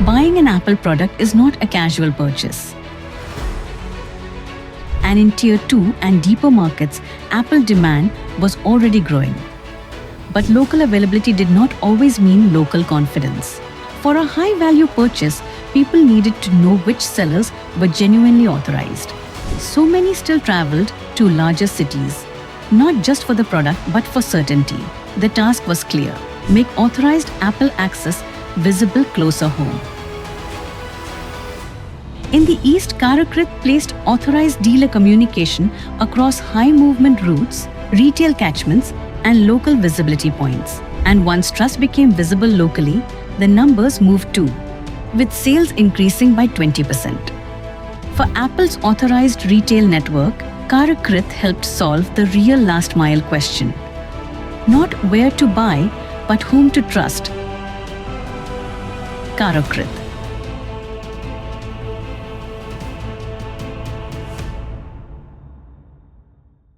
Buying an Apple product is not a casual purchase. And in Tier 2 and deeper markets, Apple demand was already growing. But local availability did not always mean local confidence. For a high-value purchase, people needed to know which sellers were genuinely authorized. So many still traveled to larger cities, not just for the product but for certainty. The task was clear: make authorized Apple access visible closer home. In the East, Karakrit placed authorized dealer communication across high-movement routes, retail catchments, and local visibility points. And once trust became visible locally, the numbers moved too, with sales increasing by 20%. For Apple's authorized retail network, Karakrit helped solve the real last-mile question. Not where to buy, but whom to trust. Karakrit.